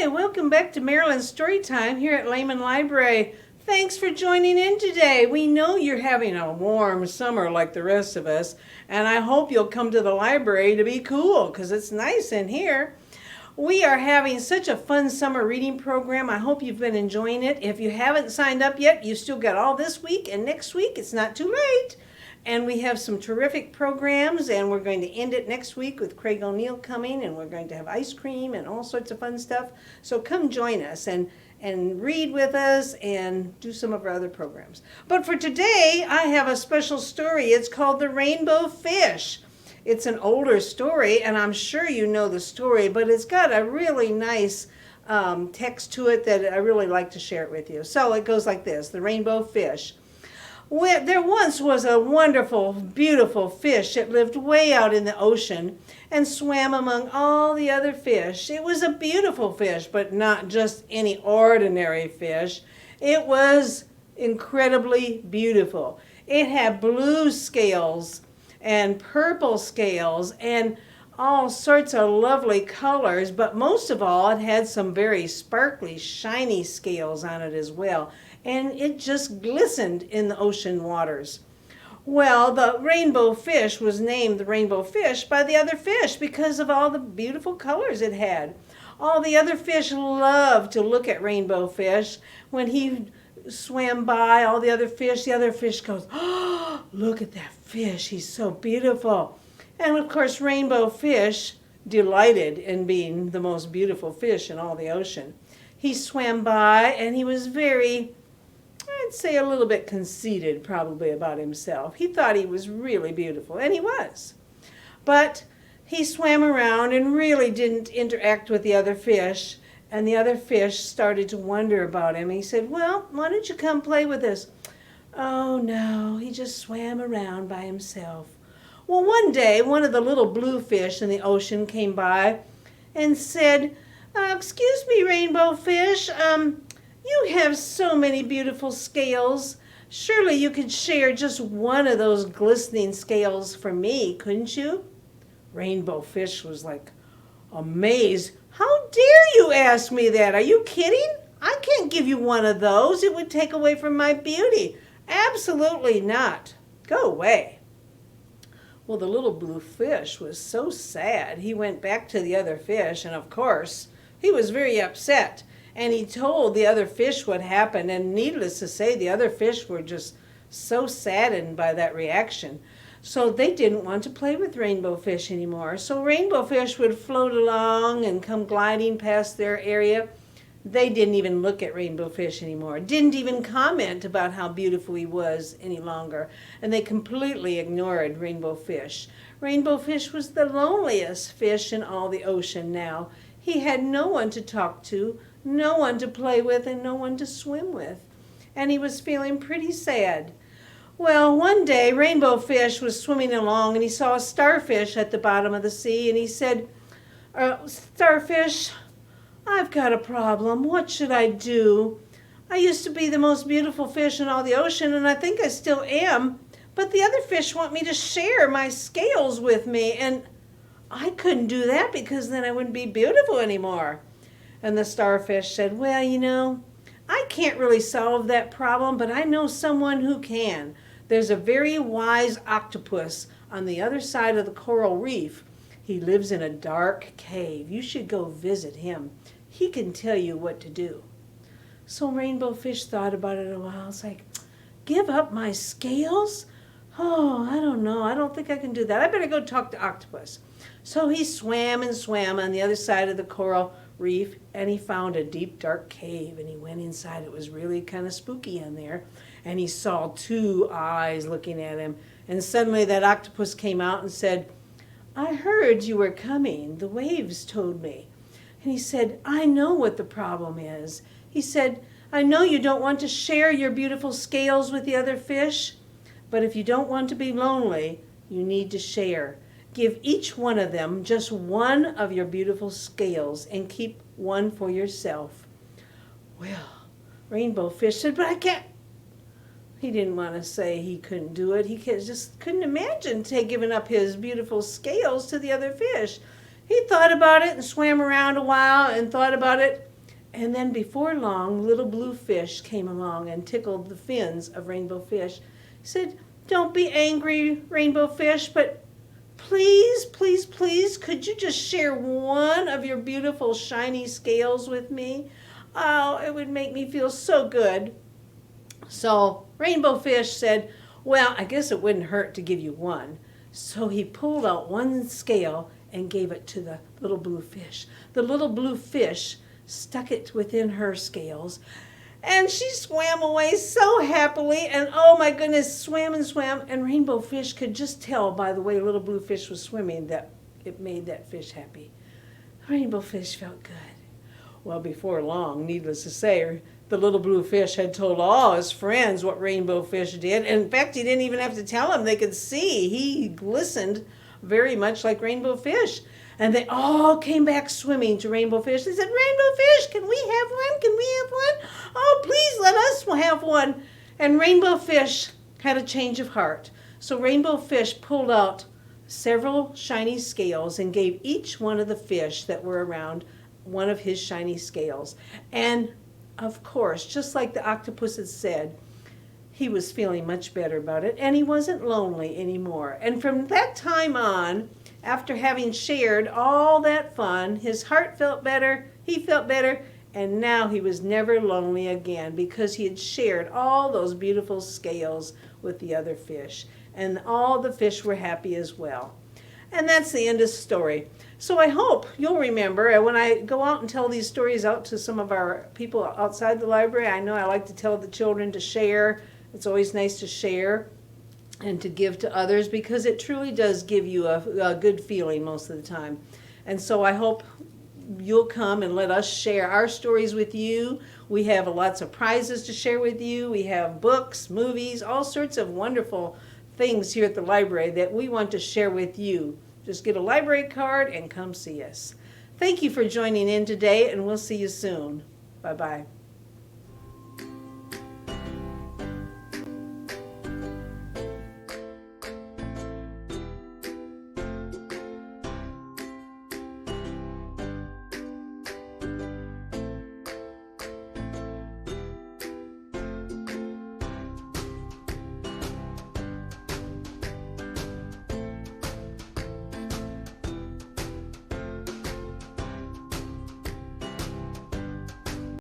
welcome back to Marilyn's Storytime here at Lehman Library. Thanks for joining in today. We know you're having a warm summer like the rest of us, and I hope you'll come to the library to be cool because it's nice in here. We are having such a fun summer reading program. I hope you've been enjoying it. If you haven't signed up yet, you've still got all this week and next week. It's not too late. And we have some terrific programs, and we're going to end it next week with Craig O'Neill coming, and we're going to have ice cream and all sorts of fun stuff. So come join us and read with us and do some of our other programs. But for today, I have a special story. It's called The Rainbow Fish. It's an older story, and I'm sure you know the story, but it's got a really nice text to it that I really like to share it with you. So it goes like this, The Rainbow Fish. Well, there once was a wonderful, beautiful fish that lived way out in the ocean and swam among all the other fish. It was a beautiful fish, but not just any ordinary fish. It was incredibly beautiful. It had blue scales and purple scales and all sorts of lovely colors, but most of all, it had some very sparkly, shiny scales on it as well. And it just glistened in the ocean waters. Well, the rainbow fish was named the rainbow fish by the other fish because of all the beautiful colors it had. All the other fish loved to look at rainbow fish. When he swam by all the other fish goes, "Oh, look at that fish, he's so beautiful." And of course, rainbow fish delighted in being the most beautiful fish in all the ocean. He swam by and he was very, I'd say a little bit conceited probably about himself. He thought he was really beautiful, and he was. But he swam around and really didn't interact with the other fish, and the other fish started to wonder about him. He said, "Well, why don't you come play with us?" "Oh no, he just swam around by himself." Well, one day, one of the little blue fish in the ocean came by and said, "Excuse me, rainbow fish, you have so many beautiful scales. Surely you could share just one of those glistening scales for me, couldn't you?" Rainbow Fish was like amazed. "How dare you ask me that? Are you kidding? I can't give you one of those. It would take away from my beauty. Absolutely not. Go away." Well, the little blue fish was so sad. He went back to the other fish, and of course, he was very upset. And he told the other fish what happened, and needless to say, the other fish were just so saddened by that reaction. So they didn't want to play with rainbow fish anymore. So rainbow fish would float along and come gliding past their area. They didn't even look at rainbow fish anymore, didn't even comment about how beautiful he was any longer, and they completely ignored rainbow fish. Rainbow fish was the loneliest fish in all the ocean now. He had no one to talk to, no one to play with, and no one to swim with. And he was feeling pretty sad. Well, one day Rainbow Fish was swimming along and he saw a starfish at the bottom of the sea, and he said, "Starfish, I've got a problem. What should I do? I used to be the most beautiful fish in all the ocean, and I think I still am, but the other fish want me to share my scales with me, and I couldn't do that because then I wouldn't be beautiful anymore." And the starfish said, "Well, I can't really solve that problem, but I know someone who can. There's a very wise octopus on the other side of the coral reef. He lives in a dark cave. You should go visit him. He can tell you what to do." So Rainbow Fish thought about it a while. It's like, give up my scales? Oh, I don't know. I don't think I can do that. I better go talk to Octopus. So he swam and swam on the other side of the coral reef, and he found a deep, dark cave, and he went inside. It was really kind of spooky in there, and he saw two eyes looking at him, and suddenly that octopus came out and said, "I heard you were coming. The waves told me." And he said, "I know what the problem is." He said, "I know you don't want to share your beautiful scales with the other fish, but if you don't want to be lonely, you need to share. Give each one of them just one of your beautiful scales and keep one for yourself." Well, Rainbow Fish said, "But I can't." He didn't want to say he couldn't do it. He just couldn't imagine giving up his beautiful scales to the other fish. He thought about it and swam around a while and thought about it. And then before long, little blue fish came along and tickled the fins of rainbow fish. He said, "Don't be angry, rainbow fish, but please, please, please, could you just share one of your beautiful shiny scales with me? Oh, it would make me feel so good." So rainbow fish said, "Well, I guess it wouldn't hurt to give you one." So he pulled out one scale and gave it to the little blue fish. The little blue fish stuck it within her scales, and she swam away so happily, and oh my goodness, swam and swam, and rainbow fish could just tell by the way little blue fish was swimming that it made that fish happy. Rainbow fish felt good. Well, before long, needless to say, the little blue fish had told all his friends what rainbow fish did. And in fact, he didn't even have to tell them. They could see. He glistened very much like rainbow fish. And they all came back swimming to rainbow fish. They said, "Rainbow fish, can we have one? Can we have one? Oh, please let us have one." And rainbow fish had a change of heart. So rainbow fish pulled out several shiny scales and gave each one of the fish that were around one of his shiny scales. And of course, just like the octopus had said, he was feeling much better about it, and he wasn't lonely anymore. And from that time on, after having shared all that fun, his heart felt better, he felt better, and now he was never lonely again because he had shared all those beautiful scales with the other fish. And all the fish were happy as well. And that's the end of the story. So I hope you'll remember, when I go out and tell these stories out to some of our people outside the library, I know I like to tell the children to share. It's always nice to share and to give to others because it truly does give you a good feeling most of the time. And so I hope you'll come and let us share our stories with you. We have lots of prizes to share with you. We have books, movies, all sorts of wonderful things here at the library that we want to share with you. Just get a library card and come see us. Thank you for joining in today, and we'll see you soon. Bye-bye.